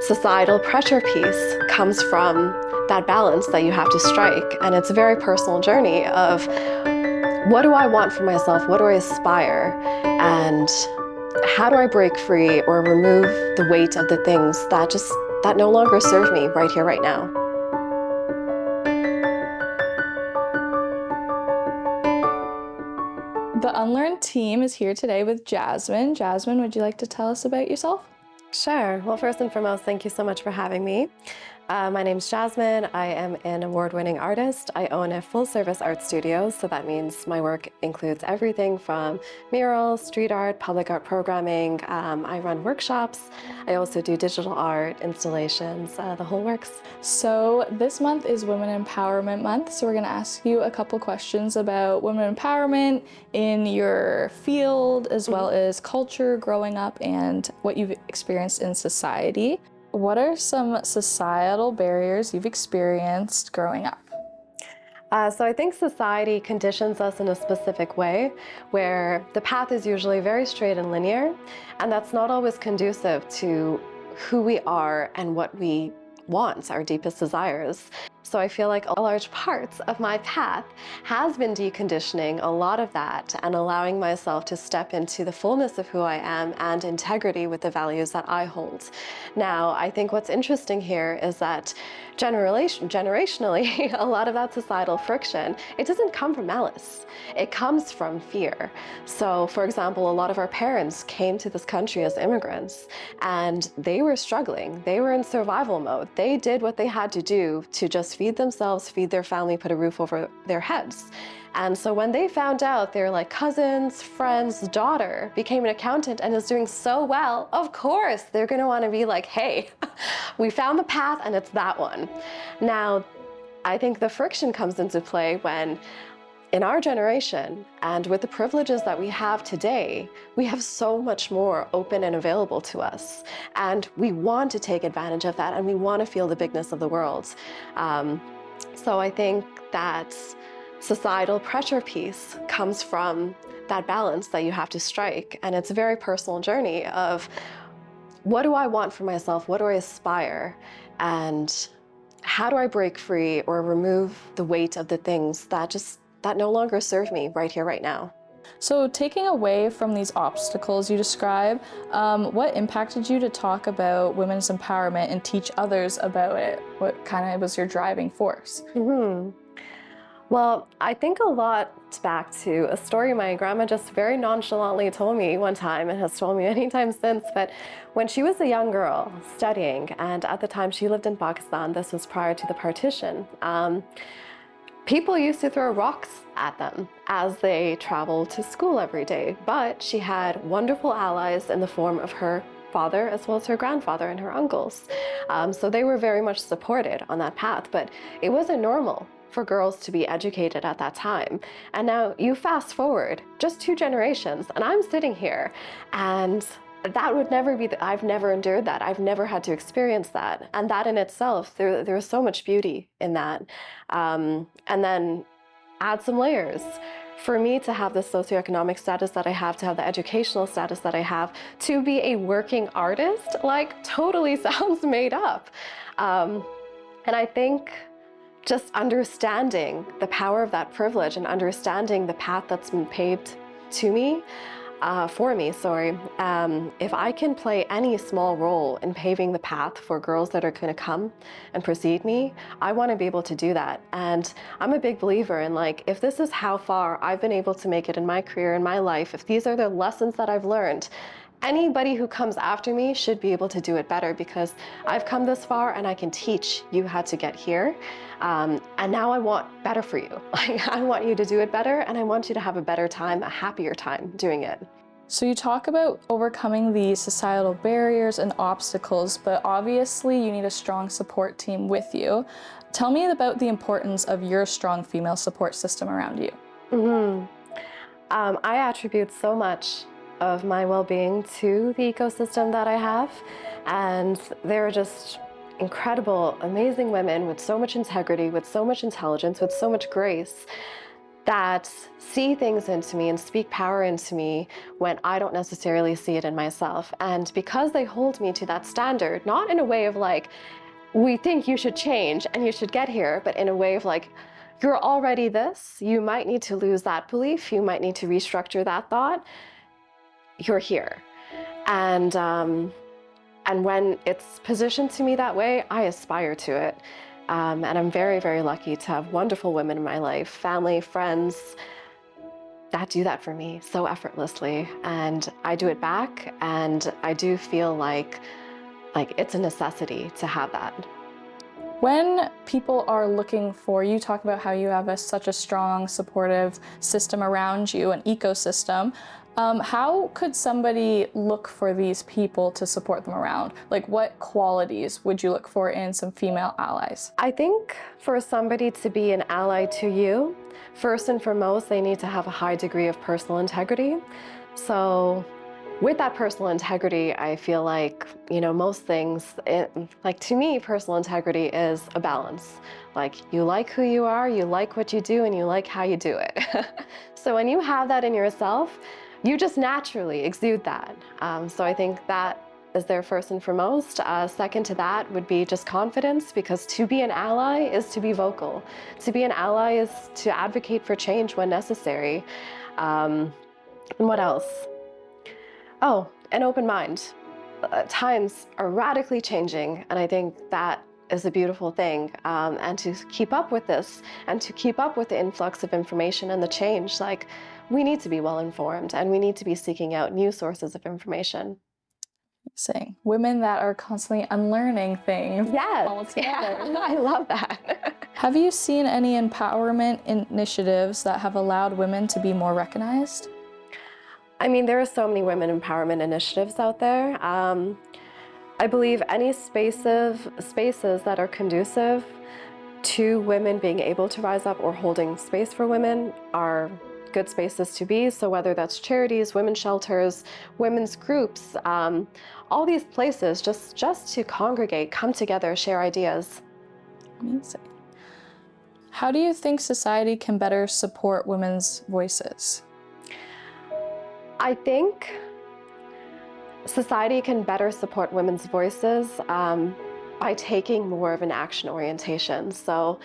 societal pressure piece comes from that balance that you have to strike. And it's a very personal journey of what do I want for myself? What do I aspire? And how do I break free or remove the weight of the things that no longer serve me right here, right now? The Unlearn team is here today with Jasmin. Jasmin, would you like to tell us about yourself? Sure. Well, first and foremost, thank you so much for having me. My name's Jasmin. I am an award-winning artist. I own a full-service art studio, so that means my work includes everything from murals, street art, public art programming. I run workshops. I also do digital art, installations, the whole works. So this month is Women Empowerment Month, so we're going to ask you a couple questions about women empowerment in your field, as well as culture, growing up, and what you've experienced in society. What are some societal barriers you've experienced growing up? So I think society conditions us in a specific way where the path is usually very straight and linear, and that's not always conducive to who we are and what we want, our deepest desires. So I feel like a large part of my path has been deconditioning a lot of that and allowing myself to step into the fullness of who I am and integrity with the values that I hold. Now, I think what's interesting here is that generationally, a lot of that societal friction, it doesn't come from malice. It comes from fear. So, for example, a lot of our parents came to this country as immigrants and they were struggling. They were in survival mode. They did what they had to do to just feed themselves, feed their family, put a roof over their heads. And so when they found out their cousins, friends, daughter became an accountant and is doing so well, of course, they're gonna wanna be like, hey, we found the path and it's that one. Now, I think the friction comes into play when in our generation and with the privileges that we have today, we have so much more open and available to us. And we want to take advantage of that and we want to feel the bigness of the world. So I think that societal pressure piece comes from that balance that you have to strike. And it's a very personal journey of what do I want for myself? What do I aspire? And how do I break free or remove the weight of the things that no longer serve me right here, right now? So taking away from these obstacles you describe, what impacted you to talk about women's empowerment and teach others about it? What kind of was your driving force? Well, I think a lot back to a story my grandma just very nonchalantly told me one time and has told me many times since, but when she was a young girl studying, and at the time she lived in Pakistan, this was prior to the partition, people used to throw rocks at them as they traveled to school every day, but she had wonderful allies in the form of her father as well as her grandfather and her uncles. So they were very much supported on that path, but it wasn't normal for girls to be educated at that time. And now you fast forward just 2 generations and I'm sitting here and that would never be, I've never endured that. I've never had to experience that. And that in itself, there's so much beauty in that. And then add some layers. For me to have the socioeconomic status that I have, to have the educational status that I have, to be a working artist, totally sounds made up. And I think just understanding the power of that privilege and understanding the path that's been paved to me, for me, if I can play any small role in paving the path for girls that are going to come and precede me, I want to be able to do that. And I'm a big believer in if this is how far I've been able to make it in my career, in my life, if these are the lessons that I've learned, anybody who comes after me should be able to do it better because I've come this far and I can teach you how to get here. And now I want better for you. I want you to do it better and I want you to have a better time, a happier time doing it. So you talk about overcoming the societal barriers and obstacles, but obviously you need a strong support team with you. Tell me about the importance of your strong female support system around you. I attribute so much of my well-being to the ecosystem that I have, and they're just incredible, amazing women with so much integrity, with so much intelligence, with so much grace that see things into me and speak power into me when I don't necessarily see it in myself. And because they hold me to that standard, not in a way of like, we think you should change and you should get here, but in a way of like, you're already this, you might need to lose that belief, you might need to restructure that thought, you're here. And when it's positioned to me that way, I aspire to it. And I'm very, very lucky to have wonderful women in my life, family, friends, that do that for me so effortlessly. And I do it back, and I do feel like it's a necessity to have that. When people are looking for you, talk about how you have such a strong, supportive system around you, an ecosystem. How could somebody look for these people to support them around? Like, what qualities would you look for in some female allies? I think for somebody to be an ally to you, first and foremost, they need to have a high degree of personal integrity. So with that personal integrity, I feel like, most things, like to me, personal integrity is a balance. Like, you like who you are, you like what you do, and you like how you do it. So when you have that in yourself, you just naturally exude that. So I think that is there first and foremost. Second to that would be just confidence, because to be an ally is to be vocal. To be an ally is to advocate for change when necessary. And what else? Oh, an open mind. Times are radically changing, and I think that is a beautiful thing. And to keep up with this, and to keep up with the influx of information and the change, like, we need to be well informed, and we need to be seeking out new sources of information. Saying women that are constantly unlearning things. Yes. All together. Yeah, I love that. Have you seen any empowerment initiatives that have allowed women to be more recognized? I mean, there are so many women empowerment initiatives out there. I believe any spaces that are conducive to women being able to rise up or holding space for women are good spaces to be. So whether that's charities, women's shelters, women's groups, all these places just to congregate, come together, share ideas. Amazing. How do you think society can better support women's voices? I think society can better support women's voices by taking more of an action orientation. So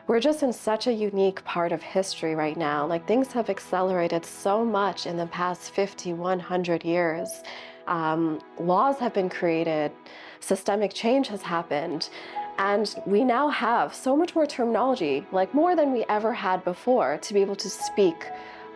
we're just in such a unique part of history right now. Like, things have accelerated so much in the past 50, 100 years. Laws have been created, systemic change has happened, and we now have so much more terminology, like more than we ever had before, to be able to speak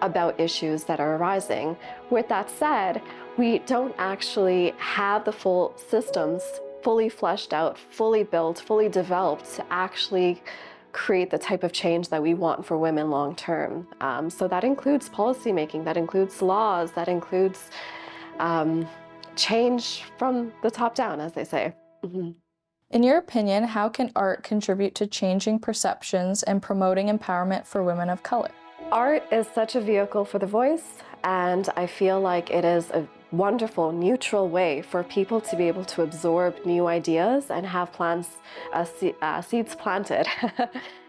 about issues that are arising. With that said, we don't actually have the full systems fully fleshed out, fully built, fully developed to actually create the type of change that we want for women long term. So that includes policymaking, that includes laws, that includes change from the top down, as they say. Mm-hmm. In your opinion, how can art contribute to changing perceptions and promoting empowerment for women of color? Art is such a vehicle for the voice, and I feel like it is a wonderful, neutral way for people to be able to absorb new ideas and have seeds planted.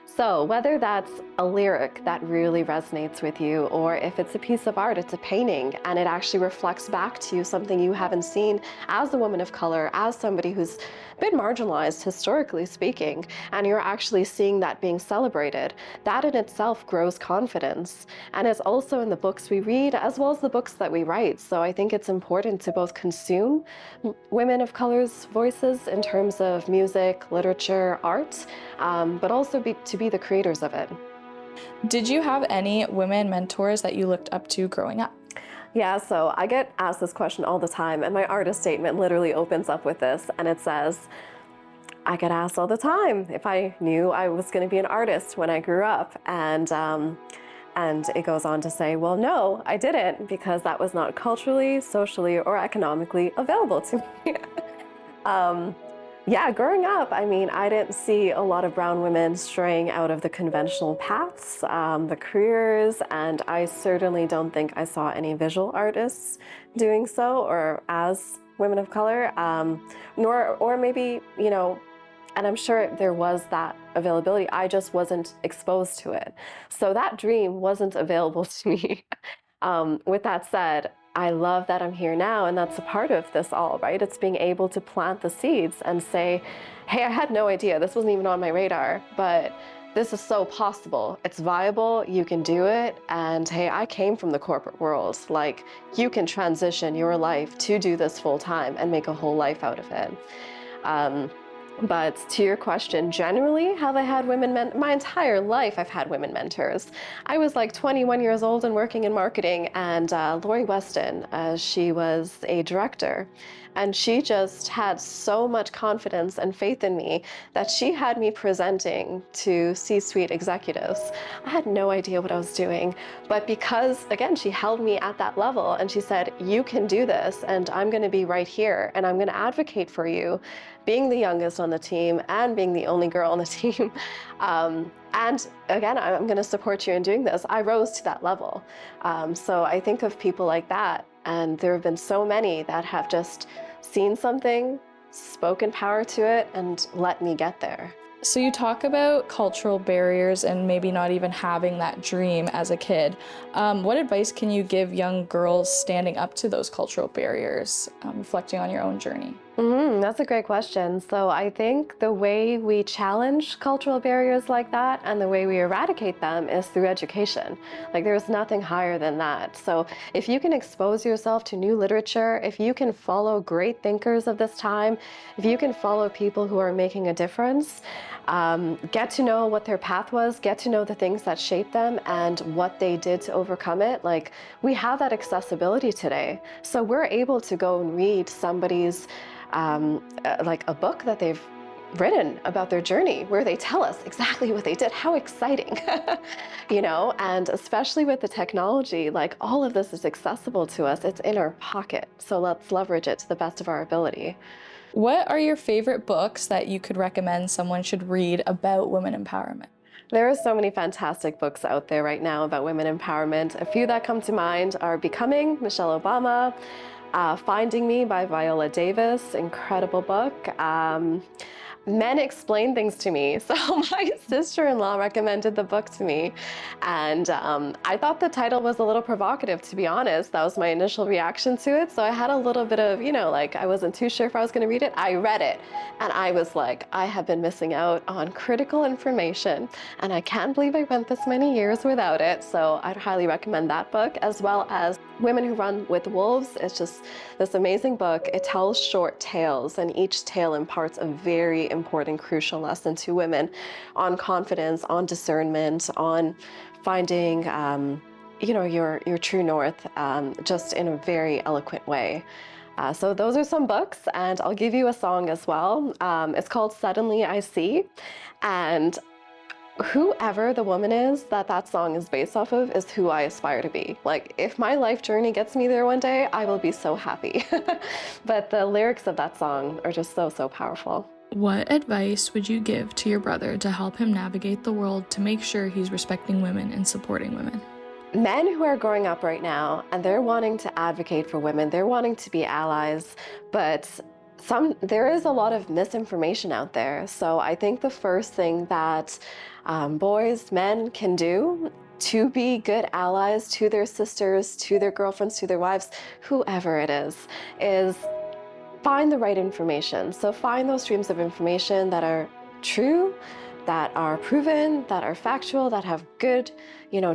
So whether that's a lyric that really resonates with you, or if it's a piece of art, it's a painting, and it actually reflects back to you something you haven't seen as a woman of color, as somebody who's been marginalized historically speaking, and you're actually seeing that being celebrated, that in itself grows confidence. And it's also in the books we read as well as the books that we write. So I think it's important to both consume women of color's voices in terms of music, literature, art, but also to be the creators of it. Did you have any women mentors that you looked up to growing up? Yeah, so I get asked this question all the time, and my artist statement literally opens up with this, and it says, I get asked all the time if I knew I was going to be an artist when I grew up, and it goes on to say, well, no, I didn't, because that was not culturally, socially, or economically available to me. Yeah, growing up, I mean, I didn't see a lot of brown women straying out of the conventional paths, the careers, and I certainly don't think I saw any visual artists doing so, or as women of color, or maybe, And I'm sure there was that availability. I just wasn't exposed to it. So that dream wasn't available to me. With that said, I love that I'm here now, and that's a part of this all, right? It's being able to plant the seeds and say, hey, I had no idea. This wasn't even on my radar, but this is so possible. It's viable. You can do it. And hey, I came from the corporate world. Like, you can transition your life to do this full time and make a whole life out of it. But to your question, generally, have I had my entire life I've had women mentors. I was like 21 years old and working in marketing, and Lori Weston, she was a director, and she just had so much confidence and faith in me that she had me presenting to C-suite executives. I had no idea what I was doing, but because, again, she held me at that level and she said, you can do this, and I'm gonna be right here, and I'm gonna advocate for you, being the youngest on the team and being the only girl on the team. And again, I'm going to support you in doing this. I rose to that level. So I think of people like that, and there have been so many that have just seen something, spoken power to it, and let me get there. So you talk about cultural barriers and maybe not even having that dream as a kid. What advice can you give young girls standing up to those cultural barriers, reflecting on your own journey? That's a great question. So I think the way we challenge cultural barriers like that and the way we eradicate them is through education. Like, there's nothing higher than that. So if you can expose yourself to new literature, if you can follow great thinkers of this time, if you can follow people who are making a difference, get to know what their path was, get to know the things that shaped them and what they did to overcome it. Like, we have that accessibility today. So we're able to go and read somebody's like a book that they've written about their journey, where they tell us exactly what they did. How exciting, you know? And especially with the technology, like, all of this is accessible to us. It's in our pocket. So let's leverage it to the best of our ability. What are your favorite books that you could recommend someone should read about women empowerment? There are so many fantastic books out there right now about women empowerment. A few that come to mind are Becoming, Michelle Obama, Finding Me by Viola Davis, incredible book. Men Explain Things to Me. So my sister-in-law recommended the book to me, and I thought the title was a little provocative, to be honest. That was my initial reaction to it. So I had a little bit of, like, I wasn't too sure if I was going to read it. I read it, and I was like, I have been missing out on critical information, and I can't believe I went this many years without it. So I'd highly recommend that book, as well as Women Who Run with Wolves. It's just this amazing book. It tells short tales, and each tale imparts a very important, crucial lesson to women on confidence, on discernment, on finding, your true north, just in a very eloquent way. So those are some books, and I'll give you a song as well. It's called Suddenly I See, and whoever the woman is that song is based off of is who I aspire to be. Like, if my life journey gets me there one day, I will be so happy. But the lyrics of that song are just so, so powerful. What advice would you give to your brother to help him navigate the world to make sure he's respecting women and supporting women? Men who are growing up right now and they're wanting to advocate for women, they're wanting to be allies, but there is a lot of misinformation out there. So I think the first thing that boys, men can do to be good allies to their sisters, to their girlfriends, to their wives, whoever it is find the right information. So find those streams of information that are true, that are proven, that are factual, that have good,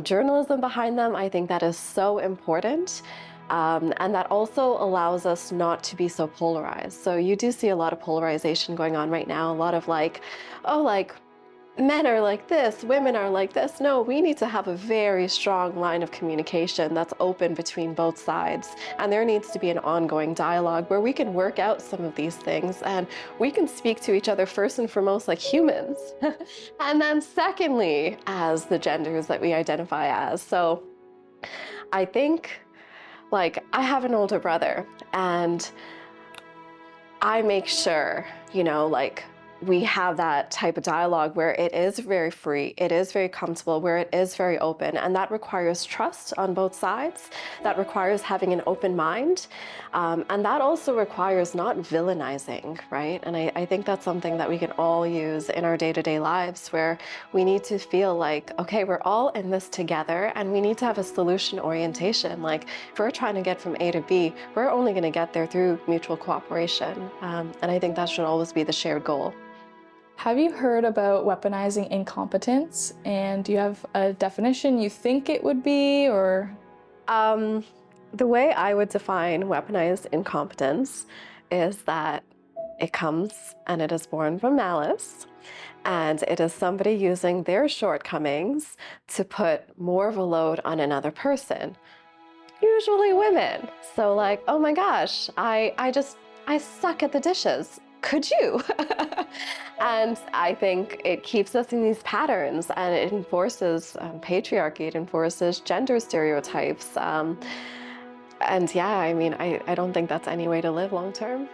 journalism behind them. I think that is so important. And that also allows us not to be so polarized. So you do see a lot of polarization going on right now, a lot of men are like this, women are like this. No, we need to have a very strong line of communication that's open between both sides. And there needs to be an ongoing dialogue where we can work out some of these things and we can speak to each other first and foremost like humans. And then secondly, as the genders that we identify as. So I think, I have an older brother, and I make sure, we have that type of dialogue where it is very free, it is very comfortable, where it is very open, and that requires trust on both sides. That requires having an open mind, and that also requires not villainizing, right? And I think that's something that we can all use in our day-to-day lives, where we need to feel like, okay, we're all in this together, and we need to have a solution orientation. Like, if we're trying to get from A to B, we're only going to get there through mutual cooperation, and I think that should always be the shared goal. Have you heard about weaponizing incompetence? And do you have a definition you think it would be, or? The way I would define weaponized incompetence is that it comes and it is born from malice, and it is somebody using their shortcomings to put more of a load on another person, usually women. So like, oh my gosh, I suck at the dishes. Could you? And I think it keeps us in these patterns, and it enforces patriarchy, it enforces gender stereotypes. And yeah, I mean, I don't think that's any way to live long term.